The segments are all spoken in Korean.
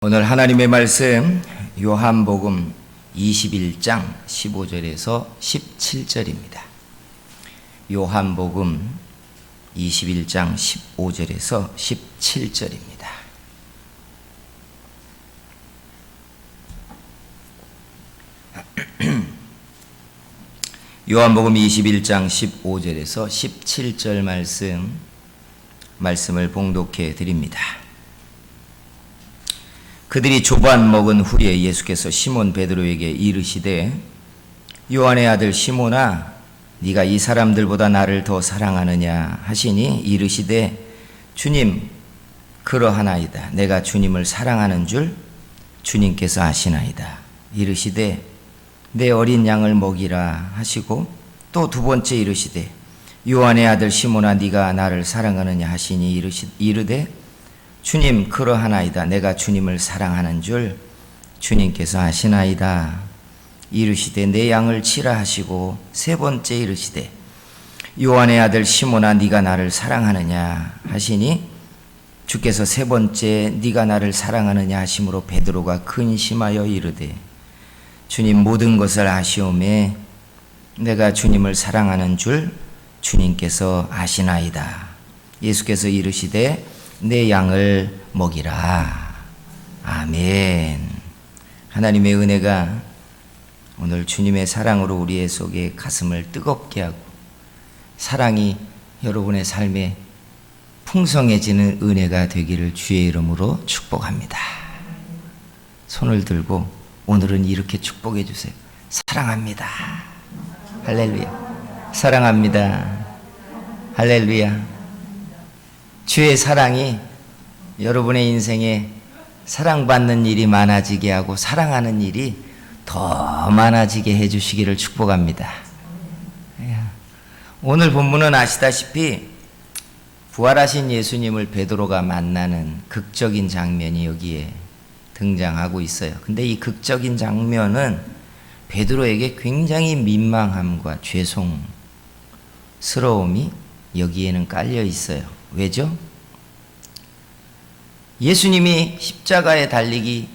오늘 하나님의 말씀 요한복음 21장 15절에서 17절입니다. 요한복음 21장 15절에서 17절입니다. 요한복음 21장 15절에서 17절 말씀을 봉독해 드립니다. 그들이 조반 먹은 후에 예수께서 시몬 베드로에게 이르시되 요한의 아들 시몬아 네가 이 사람들보다 나를 더 사랑하느냐 하시니 이르시되 주님 그러하나이다. 내가 주님을 사랑하는 줄 주님께서 아시나이다. 이르시되 내 어린 양을 먹이라 하시고 또 두 번째 이르시되 요한의 아들 시몬아 네가 나를 사랑하느냐 하시니 이르되 주님 그러하나이다. 내가 주님을 사랑하는 줄 주님께서 아시나이다. 이르시되 내 양을 치라 하시고 세 번째 이르시되 요한의 아들 시몬아 네가 나를 사랑하느냐 하시니 주께서 세 번째 네가 나를 사랑하느냐 하심으로 베드로가 근심하여 이르되 주님 모든 것을 아시오매 내가 주님을 사랑하는 줄 주님께서 아시나이다. 예수께서 이르시되 내 양을 먹이라. 아멘. 하나님의 은혜가 오늘 주님의 사랑으로 우리의 속에 가슴을 뜨겁게 하고 사랑이 여러분의 삶에 풍성해지는 은혜가 되기를 주의 이름으로 축복합니다. 손을 들고 오늘은 이렇게 축복해 주세요. 사랑합니다. 할렐루야. 사랑합니다. 할렐루야. 주의 사랑이 여러분의 인생에 사랑받는 일이 많아지게 하고 사랑하는 일이 더 많아지게 해주시기를 축복합니다. 오늘 본문은 아시다시피 부활하신 예수님을 베드로가 만나는 극적인 장면이 여기에 등장하고 있어요. 근데 이 극적인 장면은 베드로에게 굉장히 민망함과 죄송스러움이 여기에는 깔려 있어요. 왜죠? 예수님이 십자가에 달리기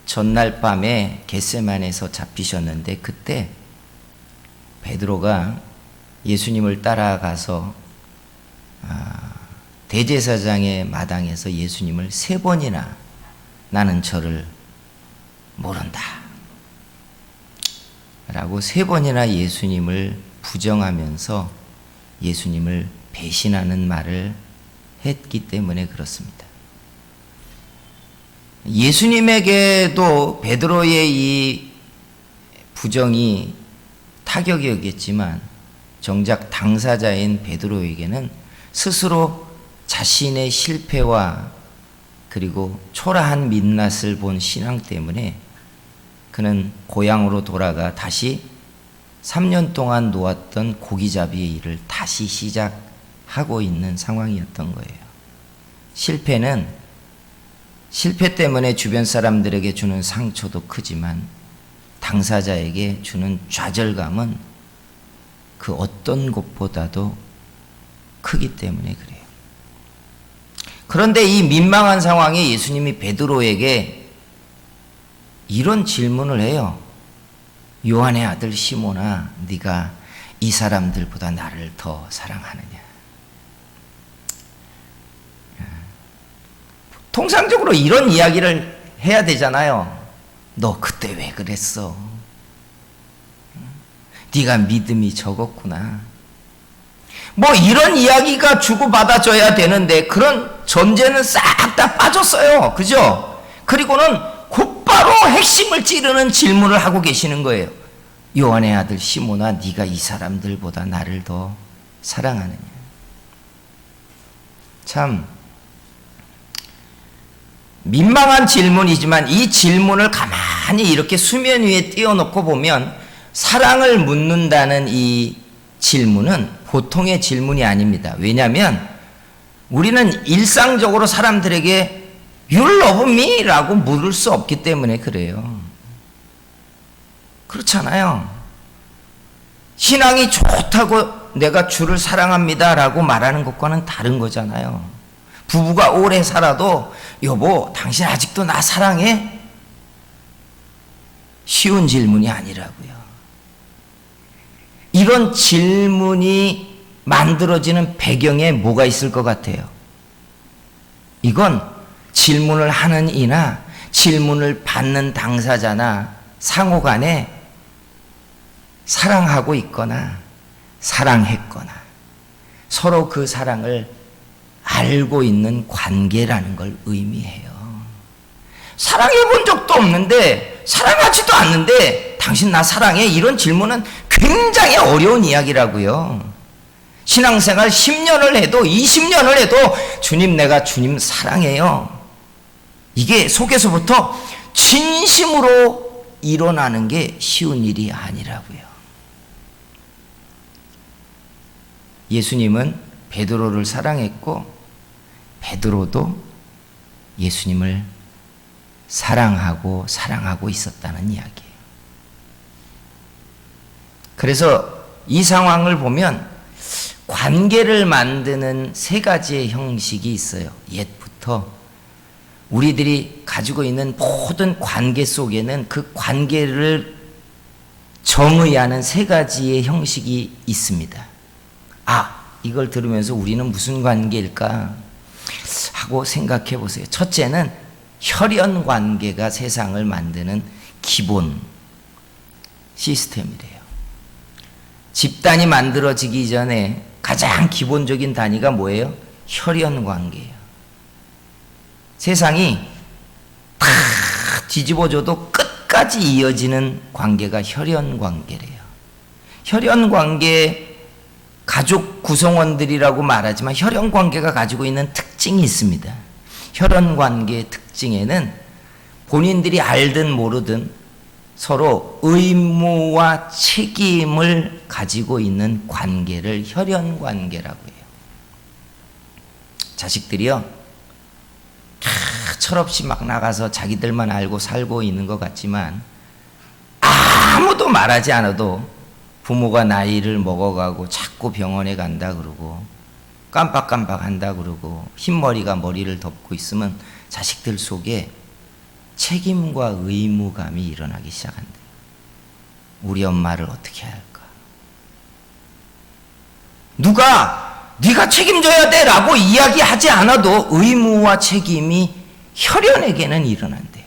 전날 밤에 겟세마네에서 잡히셨는데 그때 베드로가 예수님을 따라가서 대제사장의 마당에서 예수님을 세 번이나 나는 저를 모른다 라고 세 번이나 예수님을 부정하면서 예수님을 배신하는 말을 했기 때문에 그렇습니다. 예수님에게도 베드로의 이 부정이 타격이었겠지만 정작 당사자인 베드로에게는 스스로 자신의 실패와 그리고 초라한 민낯을 본 신앙 때문에 그는 고향으로 돌아가 다시 3년 동안 놓았던 고기잡이의 일을 다시 시작하고 있는 상황이었던 거예요. 실패 때문에 주변 사람들에게 주는 상처도 크지만 당사자에게 주는 좌절감은 그 어떤 것보다도 크기 때문에 그래요. 그런데 이 민망한 상황에 예수님이 베드로에게 이런 질문을 해요. 요한의 아들 시몬아 네가 이 사람들보다 나를 더 사랑하느냐. 통상적으로 이런 이야기를 해야 되잖아요. 너 그때 왜 그랬어? 네가 믿음이 적었구나. 뭐 이런 이야기가 주고받아줘야 되는데 그런 전제는 싹 다 빠졌어요. 그죠? 그리고는 곧바로 핵심을 찌르는 질문을 하고 계시는 거예요. 요한의 아들 시몬아 네가 이 사람들보다 나를 더 사랑하느냐. 참 민망한 질문이지만 이 질문을 가만히 이렇게 수면 위에 띄워놓고 보면 사랑을 묻는다는 이 질문은 보통의 질문이 아닙니다. 왜냐하면 우리는 일상적으로 사람들에게 You love me? 라고 물을 수 없기 때문에 그래요. 그렇잖아요. 신앙이 좋다고 내가 주를 사랑합니다 라고 말하는 것과는 다른 거잖아요. 부부가 오래 살아도 여보, 당신 아직도 나 사랑해? 쉬운 질문이 아니라고요. 이런 질문이 만들어지는 배경에 뭐가 있을 것 같아요? 이건 질문을 하는 이나 질문을 받는 당사자나 상호 간에 사랑하고 있거나 사랑했거나 서로 그 사랑을 알고 있는 관계라는 걸 의미해요. 사랑해 본 적도 없는데, 사랑하지도 않는데 당신 나 사랑해? 이런 질문은 굉장히 어려운 이야기라고요. 신앙생활 10년을 해도 20년을 해도 주님, 내가 주님 사랑해요. 이게 속에서부터 진심으로 일어나는 게 쉬운 일이 아니라고요. 예수님은 베드로를 사랑했고 베드로도 예수님을 사랑하고 있었다는 이야기예요. 그래서 이 상황을 보면 관계를 만드는 세 가지의 형식이 있어요. 옛부터 우리들이 가지고 있는 모든 관계 속에는 그 관계를 정의하는 세 가지의 형식이 있습니다. 이걸 들으면서 우리는 무슨 관계일까 하고 생각해 보세요. 첫째는 혈연 관계가 세상을 만드는 기본 시스템이래요. 집단이 만들어지기 전에 가장 기본적인 단위가 뭐예요? 혈연 관계예요. 세상이 다 뒤집어져도 끝까지 이어지는 관계가 혈연 관계래요. 혈연 관계, 가족 구성원들이라고 말하지만 혈연 관계가 가지고 있는 특징이 있습니다. 혈연 관계의 특징에는 본인들이 알든 모르든 서로 의무와 책임을 가지고 있는 관계를 혈연 관계라고 해요. 자식들이요, 철없이 막 나가서 자기들만 알고 살고 있는 것 같지만 아무도 말하지 않아도 부모가 나이를 먹어가고 자꾸 병원에 간다 그러고 깜빡깜빡 한다 그러고 흰머리가 머리를 덮고 있으면 자식들 속에 책임과 의무감이 일어나기 시작한대요. 우리 엄마를 어떻게 할까? 누가 네가 책임져야 돼 라고 이야기하지 않아도 의무와 책임이 혈연에게는 일어난대요.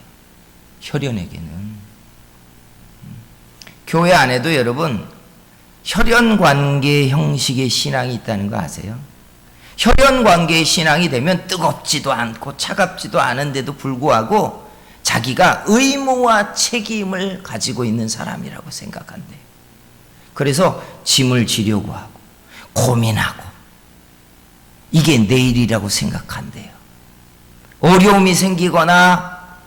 혈연에게는. 교회 안에도 여러분 혈연관계 형식의 신앙이 있다는 거 아세요? 혈연관계의 신앙이 되면 뜨겁지도 않고 차갑지도 않은데도 불구하고 자기가 의무와 책임을 가지고 있는 사람이라고 생각한대요. 그래서 짐을 지려고 하고 고민하고 이게 내일이라고 생각한대요. 어려움이 생기거나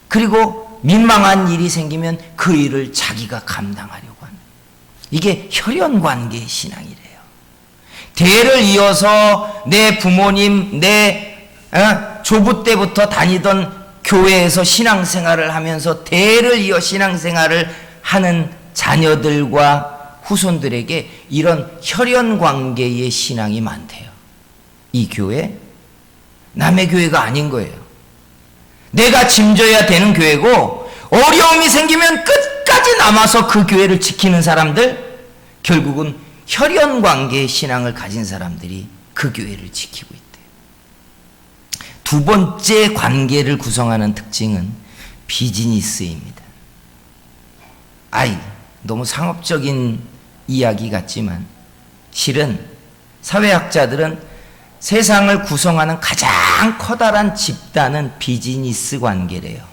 그리고 민망한 일이 생기면 그 일을 자기가 감당하려고 하는, 이게 혈연관계의 신앙이래요. 대를 이어서 내 부모님, 내 조부 때부터 다니던 교회에서 신앙생활을 하면서 대를 이어 신앙생활을 하는 자녀들과 후손들에게 이런 혈연관계의 신앙이 많대요. 이 교회 남의 교회가 아닌 거예요. 내가 짐져야 되는 교회고 어려움이 생기면 끝까지 남아서 그 교회를 지키는 사람들, 결국은 혈연관계의 신앙을 가진 사람들이 그 교회를 지키고 있대요. 두 번째 관계를 구성하는 특징은 비즈니스입니다. 너무 상업적인 이야기 같지만 실은 사회학자들은 세상을 구성하는 가장 커다란 집단은 비즈니스 관계래요.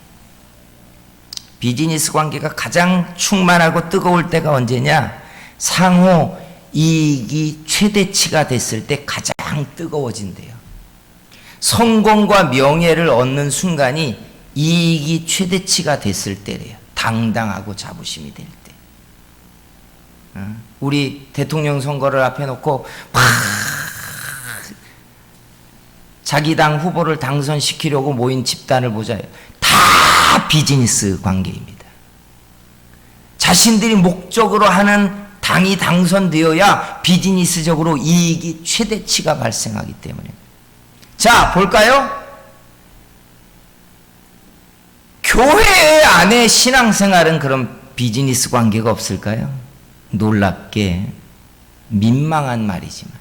비즈니스 관계가 가장 충만하고 뜨거울 때가 언제냐? 상호 이익이 최대치가 됐을 때 가장 뜨거워진대요. 성공과 명예를 얻는 순간이 이익이 최대치가 됐을 때래요. 당당하고 자부심이 될 때. 우리 대통령 선거를 앞에 놓고 막 자기 당 후보를 당선시키려고 모인 집단을 보자요. 다 비즈니스 관계입니다. 자신들이 목적으로 하는 당이 당선되어야 비즈니스적으로 이익이 최대치가 발생하기 때문에 자, 볼까요? 교회 안에 신앙생활은 그럼 비즈니스 관계가 없을까요? 놀랍게 민망한 말이지만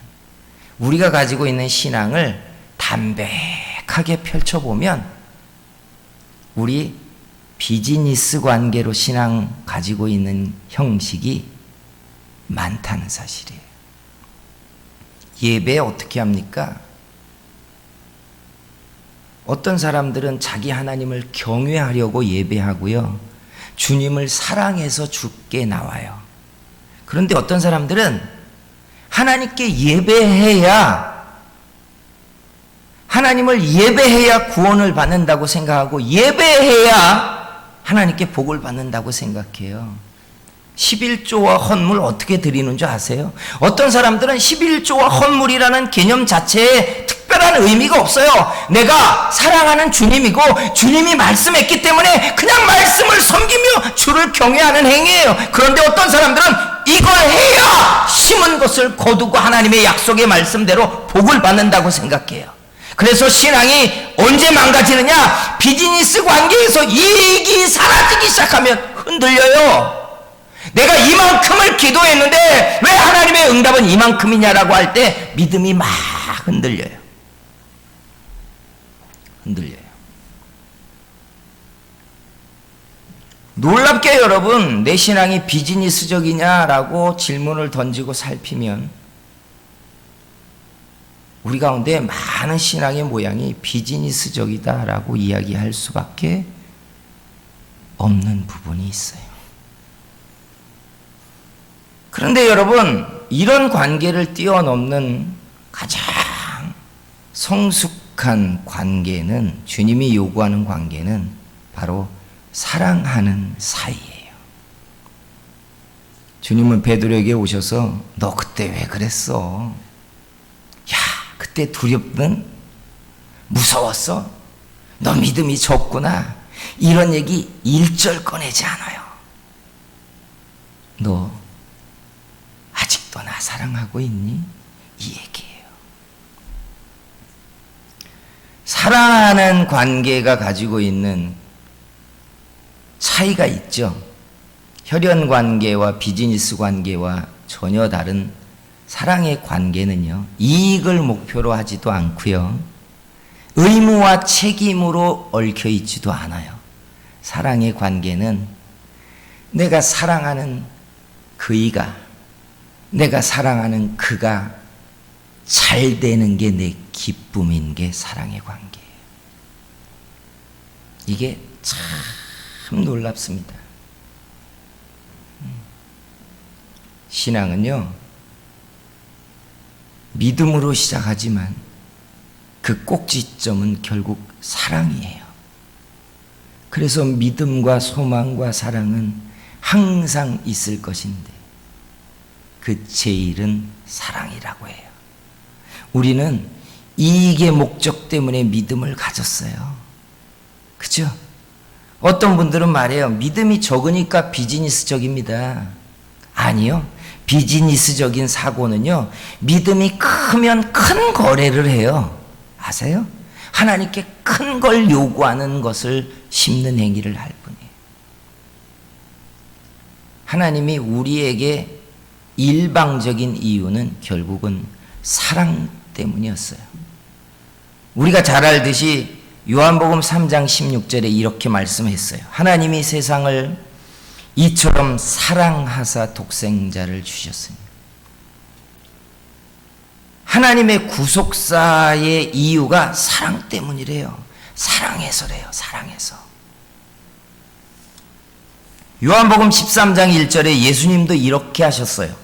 우리가 가지고 있는 신앙을 담백하게 펼쳐보면 우리 비즈니스 관계로 신앙 가지고 있는 형식이 많다는 사실이에요. 예배 어떻게 합니까? 어떤 사람들은 자기 하나님을 경외하려고 예배하고요. 주님을 사랑해서 주께 나와요. 그런데 어떤 사람들은 하나님께 하나님을 예배해야 구원을 받는다고 생각하고 예배해야 하나님께 복을 받는다고 생각해요. 11조와 헌물 어떻게 드리는 줄 아세요? 어떤 사람들은 11조와 헌물이라는 개념 자체에 특별한 의미가 없어요. 내가 사랑하는 주님이고 주님이 말씀했기 때문에 그냥 말씀을 섬기며 주를 경외하는 행위예요. 그런데 어떤 사람들은 이걸 해야 심은 것을 거두고 하나님의 약속의 말씀대로 복을 받는다고 생각해요. 그래서 신앙이 언제 망가지느냐? 비즈니스 관계에서 이익이 사라지기 시작하면 흔들려요. 내가 이만큼을 기도했는데 왜 하나님의 응답은 이만큼이냐라고 할 때 믿음이 막 흔들려요. 놀랍게 여러분, 내 신앙이 비즈니스적이냐라고 질문을 던지고 살피면 우리 가운데 많은 신앙의 모양이 비즈니스적이다라고 이야기할 수밖에 없는 부분이 있어요. 그런데 여러분, 이런 관계를 뛰어넘는 가장 성숙한 관계는, 주님이 요구하는 관계는 바로 사랑하는 사이예요. 주님은 베드로에게 오셔서 너 그때 왜 그랬어? 야, 그때 두렵든 무서웠어? 너 믿음이 적구나. 이런 얘기 1절 꺼내지 않아요. 너 아직도 나 사랑하고 있니? 이 얘기예요. 사랑하는 관계가 가지고 있는 차이가 있죠. 혈연 관계와 비즈니스 관계와 전혀 다른 사랑의 관계는요, 이익을 목표로 하지도 않고요, 의무와 책임으로 얽혀 있지도 않아요. 사랑의 관계는 내가 사랑하는 그이가, 내가 사랑하는 그가 잘 되는 게 내 기쁨인 게 사랑의 관계예요. 이게 참 놀랍습니다. 신앙은요, 믿음으로 시작하지만 그 꼭지점은 결국 사랑이에요. 그래서 믿음과 소망과 사랑은 항상 있을 것인데 그 제일은 사랑이라고 해요. 우리는 이익의 목적 때문에 믿음을 가졌어요. 그죠? 어떤 분들은 말해요. 믿음이 적으니까 비즈니스적입니다. 아니요. 비즈니스적인 사고는요, 믿음이 크면 큰 거래를 해요. 아세요? 하나님께 큰 걸 요구하는 것을 심는 행위를 할 뿐이에요. 하나님이 우리에게 일방적인 이유는 결국은 사랑 때문이었어요. 우리가 잘 알듯이 요한복음 3장 16절에 이렇게 말씀했어요. 하나님이 세상을 이처럼 사랑하사 독생자를 주셨으니. 하나님의 구속사의 이유가 사랑 때문이래요. 사랑해서래요. 사랑해서. 요한복음 13장 1절에 예수님도 이렇게 하셨어요.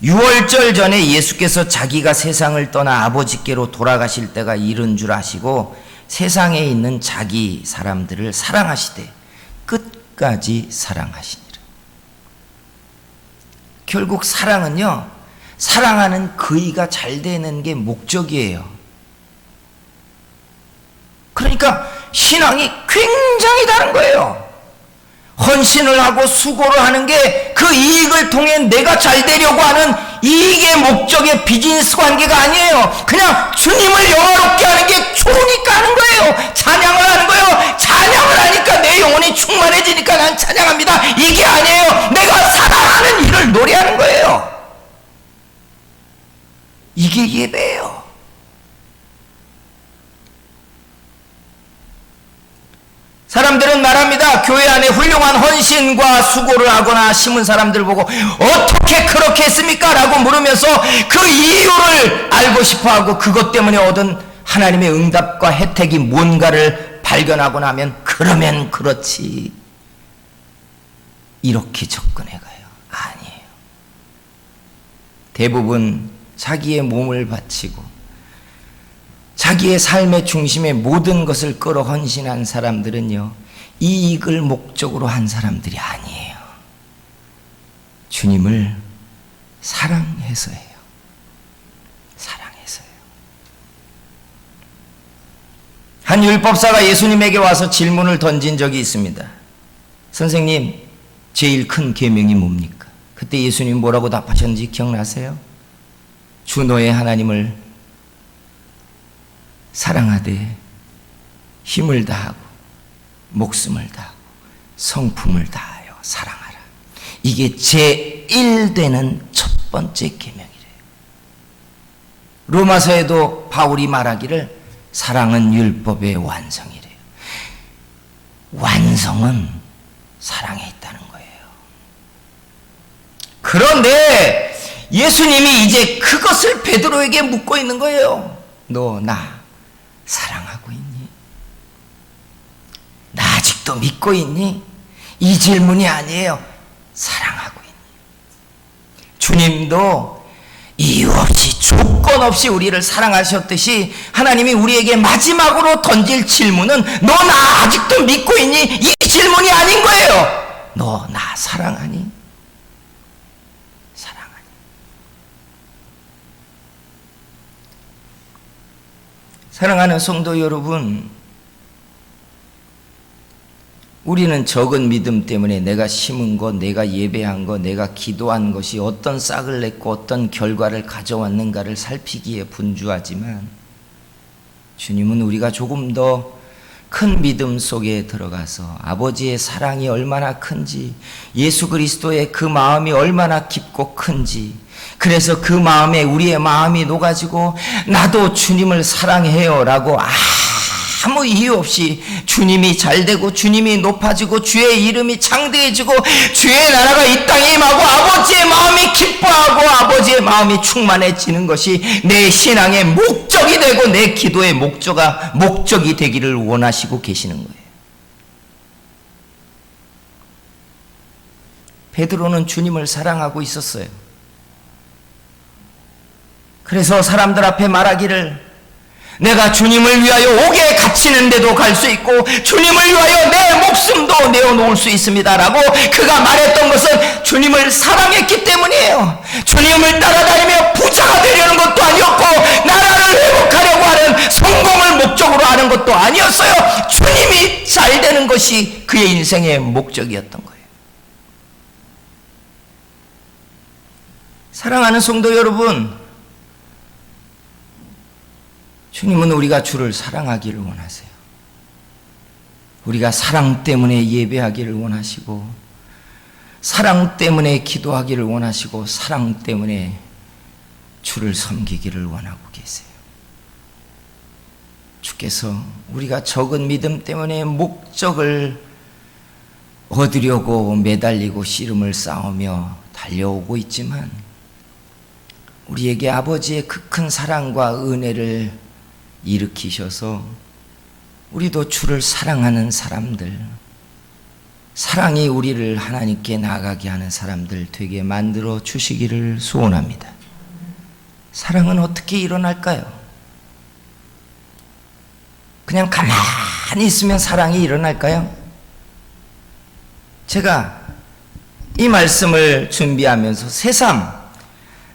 유월절 전에 예수께서 자기가 세상을 떠나 아버지께로 돌아가실 때가 이른 줄 아시고 세상에 있는 자기 사람들을 사랑하시되 끝까지 사랑하시니라. 결국 사랑은요, 사랑하는 그이가 잘 되는 게 목적이에요. 그러니까 신앙이 굉장히 다른 거예요. 헌신을 하고 수고를 하는 게 그 이익을 통해 내가 잘 되려고 하는 이게 목적의 비즈니스 관계가 아니에요. 그냥 주님을 영화롭게 하는 게 좋으니까 하는 거예요. 찬양을 하는 거예요. 찬양을 하니까 내 영혼이 충만해지니까 난 찬양합니다. 이게 아니에요. 내가 사랑하는 일을 노래하는 거예요. 이게 예배예요. 사람들은 말합니다. 교회 안에 훌륭한 헌신과 수고를 하거나 심은 사람들 보고 어떻게 그렇게 했습니까? 라고 물으면서 그 이유를 알고 싶어하고 그것 때문에 얻은 하나님의 응답과 혜택이 뭔가를 발견하고 나면 그러면 그렇지 이렇게 접근해가요. 아니에요. 대부분 자기의 몸을 바치고 자기의 삶의 중심에 모든 것을 끌어 헌신한 사람들은요, 이익을 목적으로 한 사람들이 아니에요. 주님을 사랑해서예요. 사랑해서요. 한 율법사가 예수님에게 와서 질문을 던진 적이 있습니다. 선생님, 제일 큰 계명이 뭡니까? 그때 예수님 뭐라고 답하셨는지 기억나세요? 주 너의 하나님을 사랑하되 힘을 다하고 목숨을 다하고 성품을 다하여 사랑하라. 이게 제1되는 첫 번째 계명이래요. 로마서에도 바울이 말하기를 사랑은 율법의 완성이래요. 완성은 사랑에 있다는 거예요. 그런데 예수님이 이제 그것을 베드로에게 묻고 있는 거예요. 너 나 사랑하고 있니? 나 아직도 믿고 있니? 이 질문이 아니에요. 사랑하고 있니? 주님도 이유 없이 조건 없이 우리를 사랑하셨듯이 하나님이 우리에게 마지막으로 던질 질문은 너 나 아직도 믿고 있니? 이 질문이 아닌 거예요. 너 나 사랑하니? 사랑하는 성도 여러분, 우리는 적은 믿음 때문에 내가 심은 것, 내가 예배한 것, 내가 기도한 것이 어떤 싹을 냈고 어떤 결과를 가져왔는가를 살피기에 분주하지만 주님은 우리가 조금 더 큰 믿음 속에 들어가서 아버지의 사랑이 얼마나 큰지, 예수 그리스도의 그 마음이 얼마나 깊고 큰지, 그래서 그 마음에 우리의 마음이 녹아지고 나도 주님을 사랑해요 라고 아무 이유 없이 주님이 잘되고 주님이 높아지고 주의 이름이 창대해지고 주의 나라가 이 땅에 임하고 아버지의 마음이 기뻐하고 아버지의 마음이 충만해지는 것이 내 신앙의 목적이 되고 내 기도의 목적이 되기를 원하시고 계시는 거예요. 베드로는 주님을 사랑하고 있었어요. 그래서 사람들 앞에 말하기를 내가 주님을 위하여 옥에 갇히는데도 갈 수 있고 주님을 위하여 내 목숨도 내어놓을 수 있습니다 라고 그가 말했던 것은 주님을 사랑했기 때문이에요. 주님을 따라다니며 부자가 되려는 것도 아니었고 나라를 회복하려고 하는 성공을 목적으로 하는 것도 아니었어요. 주님이 잘 되는 것이 그의 인생의 목적이었던 거예요. 사랑하는 성도 여러분, 주님은 우리가 주를 사랑하기를 원하세요. 우리가 사랑 때문에 예배하기를 원하시고 사랑 때문에 기도하기를 원하시고 사랑 때문에 주를 섬기기를 원하고 계세요. 주께서 우리가 적은 믿음 때문에 목적을 얻으려고 매달리고 씨름을 싸우며 달려오고 있지만 우리에게 아버지의 그 큰 사랑과 은혜를 일으키셔서 우리도 주를 사랑하는 사람들, 사랑이 우리를 하나님께 나아가게 하는 사람들 되게 만들어 주시기를 소원합니다. 사랑은 어떻게 일어날까요? 그냥 가만히 있으면 사랑이 일어날까요? 제가 이 말씀을 준비하면서 새삼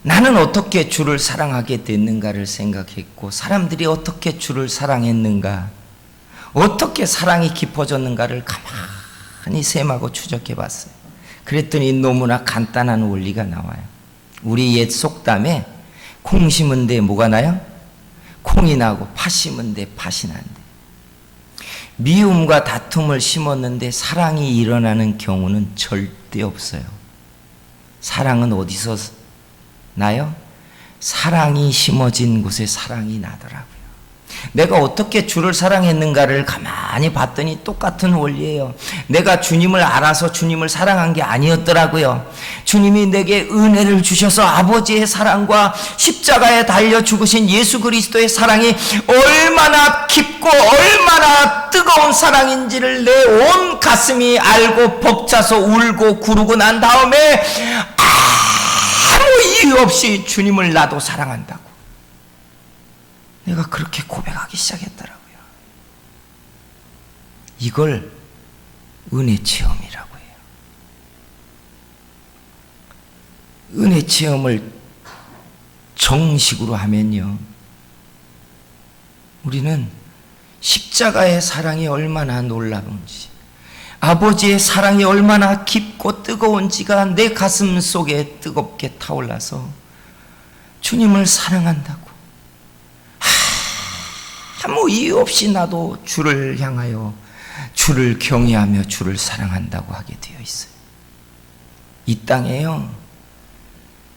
나는 어떻게 주를 사랑하게 됐는가를 생각했고 사람들이 어떻게 주를 사랑했는가, 어떻게 사랑이 깊어졌는가를 가만히 셈하고 추적해 봤어요. 그랬더니 너무나 간단한 원리가 나와요. 우리 옛 속담에 콩 심은 데 뭐가 나요? 콩이 나고 팥 심은 데 팥이 난대. 미움과 다툼을 심었는데 사랑이 일어나는 경우는 절대 없어요. 사랑은 어디서 나요? 사랑이 심어진 곳에 사랑이 나더라고요. 내가 어떻게 주를 사랑했는가를 가만히 봤더니 똑같은 원리예요. 내가 주님을 알아서 주님을 사랑한 게 아니었더라고요. 주님이 내게 은혜를 주셔서 아버지의 사랑과 십자가에 달려 죽으신 예수 그리스도의 사랑이 얼마나 깊고 얼마나 뜨거운 사랑인지를 내 온 가슴이 알고 벅차서 울고 구르고 난 다음에 아무 이유 없이 주님을 나도 사랑한다고 내가 그렇게 고백하기 시작했더라고요. 이걸 은혜 체험이라고 해요. 은혜 체험을 정식으로 하면요, 우리는 십자가의 사랑이 얼마나 놀라운지, 아버지의 사랑이 얼마나 깊고 뜨거운지가 내 가슴 속에 뜨겁게 타올라서 주님을 사랑한다고 아무 이유 없이 나도 주를 향하여 주를 경외하며 주를 사랑한다고 하게 되어 있어요. 이 땅에요,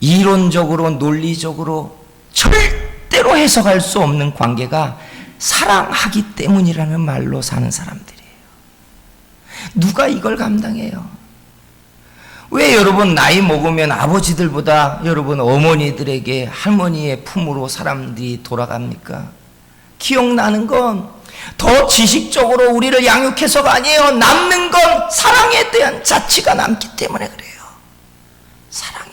이론적으로 논리적으로 절대로 해석할 수 없는 관계가 사랑하기 때문이라는 말로 사는 사람들이에요. 누가 이걸 감당해요? 왜 여러분 나이 먹으면 아버지들보다 여러분 어머니들에게 할머니의 품으로 사람들이 돌아갑니까? 기억나는 건 더 지식적으로 우리를 양육해서가 아니에요. 남는 건 사랑에 대한 자취가 남기 때문에 그래요. 사랑이.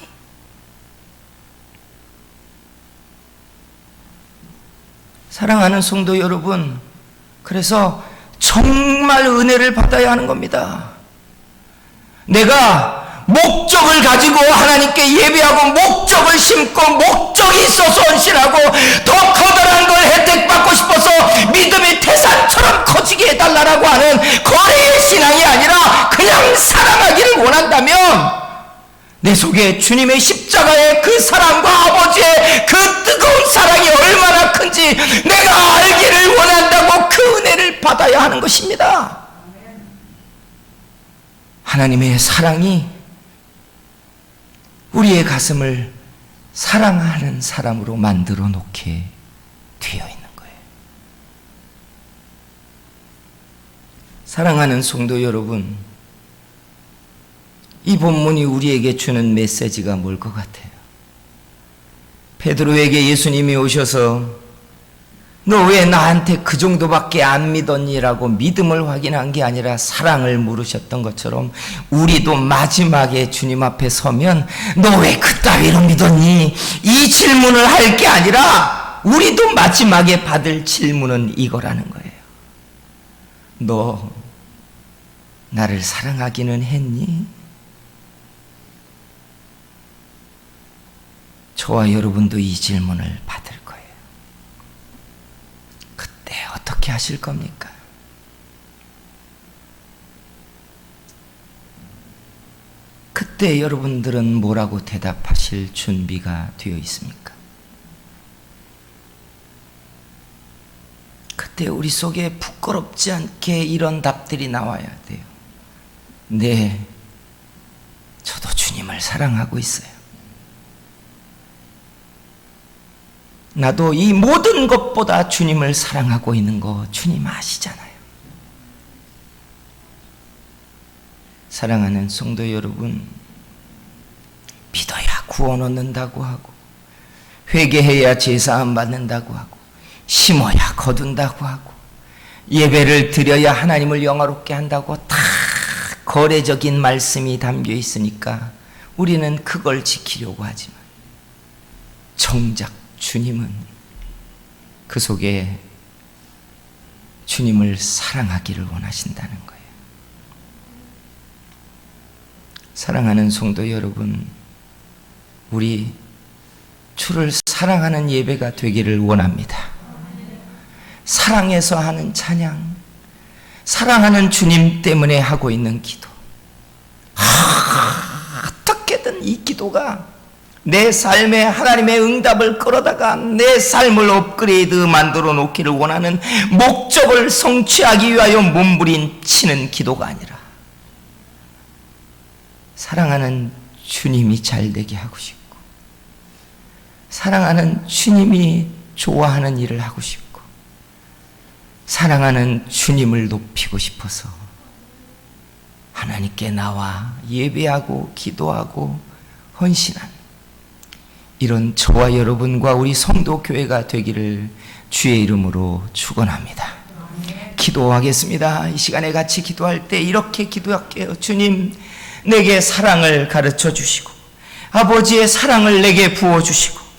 사랑하는 성도 여러분, 그래서 정말 은혜를 받아야 하는 겁니다. 내가 목적을 가지고 하나님께 예배하고 목적을 심고 목적이 있어서 헌신하고 더 커다란 걸 혜택받고 싶어서 믿음이 태산처럼 커지게 해달라고 하는 거래의 신앙이 아니라 그냥 사랑하기를 원한다면 내 속에 주님의 십자가의 그 사랑과 아버지의 그 뜨거운 사랑이 얼마나 큰지 내가 알기를 원한다고 그 은혜를 받아야 하는 것입니다. 하나님의 사랑이 우리의 가슴을 사랑하는 사람으로 만들어 놓게 되어 있는 거예요. 사랑하는 성도 여러분, 이 본문이 우리에게 주는 메시지가 뭘 것 같아요? 베드로에게 예수님이 오셔서 너 왜 나한테 그 정도밖에 안 믿었니라고 믿음을 확인한 게 아니라 사랑을 물으셨던 것처럼 우리도 마지막에 주님 앞에 서면 너 왜 그따위로 믿었니? 이 질문을 할 게 아니라 우리도 마지막에 받을 질문은 이거라는 거예요. 너 나를 사랑하기는 했니? 저와 여러분도 이 질문을 받을 거예요. 그때 어떻게 하실 겁니까? 그때 여러분들은 뭐라고 대답하실 준비가 되어 있습니까? 그때 우리 속에 부끄럽지 않게 이런 답들이 나와야 돼요. 네, 저도 주님을 사랑하고 있어요. 나도 이 모든 것보다 주님을 사랑하고 있는 거 주님 아시잖아요. 사랑하는 성도 여러분, 믿어야 구원 얻는다고 하고 회개해야 제사함 받는다고 하고 심어야 거둔다고 하고 예배를 드려야 하나님을 영화롭게 한다고 다 거래적인 말씀이 담겨 있으니까 우리는 그걸 지키려고 하지만 정작 주님은 그 속에 주님을 사랑하기를 원하신다는 거예요. 사랑하는 성도 여러분, 우리 주를 사랑하는 예배가 되기를 원합니다. 사랑해서 하는 찬양, 사랑하는 주님 때문에 하고 있는 기도, 어떻게든 이 기도가 내 삶에 하나님의 응답을 끌어다가 내 삶을 업그레이드 만들어 놓기를 원하는 목적을 성취하기 위하여 몸부림치는 기도가 아니라 사랑하는 주님이 잘되게 하고 싶고 사랑하는 주님이 좋아하는 일을 하고 싶고 사랑하는 주님을 높이고 싶어서 하나님께 나와 예배하고 기도하고 헌신한 이런 저와 여러분과 우리 성도교회가 되기를 주의 이름으로 축원합니다. 기도하겠습니다. 이 시간에 같이 기도할 때 이렇게 기도할게요. 주님, 내게 사랑을 가르쳐 주시고 아버지의 사랑을 내게 부어주시고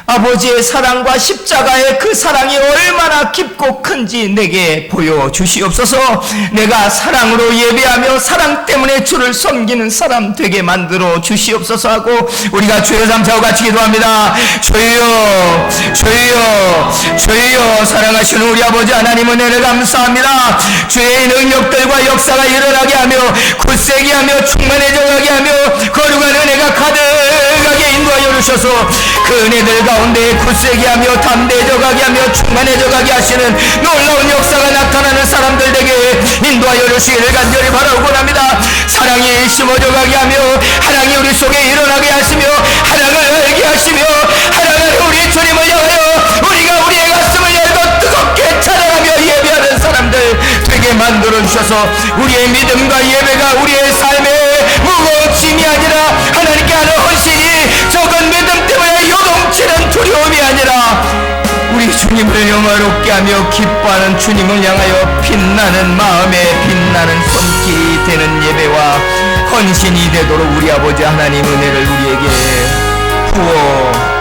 아버지의 사랑과 십자가의 그 사랑이 얼마나 깊고 큰지 내게 보여주시옵소서. 내가 사랑으로 예배하며 사랑 때문에 주를 섬기는 사람 되게 만들어 주시옵소서 하고 우리가 주의 삼차고 같이 기도합니다. 주여 주여 주여 사랑하시는 우리 아버지 하나님 은혜를 감사합니다. 주의 능력들과 역사가 일어나게 하며 굳세게 하며 충만해져 가게 하며 거룩한 은혜가 가득하게 인도하여 주셔서 그 은혜들 가운데 굳세게 하며 담대해져 가게 하며 충만해져 가게 하시는 놀라운 역사가 나타나는 사람들 에게 인도하여 주시기를 간절히 바라고 합니다. 사랑이 심어져 가게 하며 사랑이 우리 속에 일어나게 하시며 사랑을 알게 하시며 사랑하는 우리 주님을 향하여 우리가 우리의 가슴을 열고 뜨겁게 찬양하며 예배하는 사람들 되게 만들어 주셔서 우리의 믿음과 예배가 우리의 삶의 무거운 짐이 아니라 하나님께 하는 헌신이 적은 믿음 때문에 요동치는 두려움이 아니라 우리 주님을 영화롭게 하며 기뻐하는 주님을 향하여 빛나는 마음에 빛나는 손길이 되는 예배와 헌신이 되도록 우리 아버지 하나님 은혜를 우리에게 부어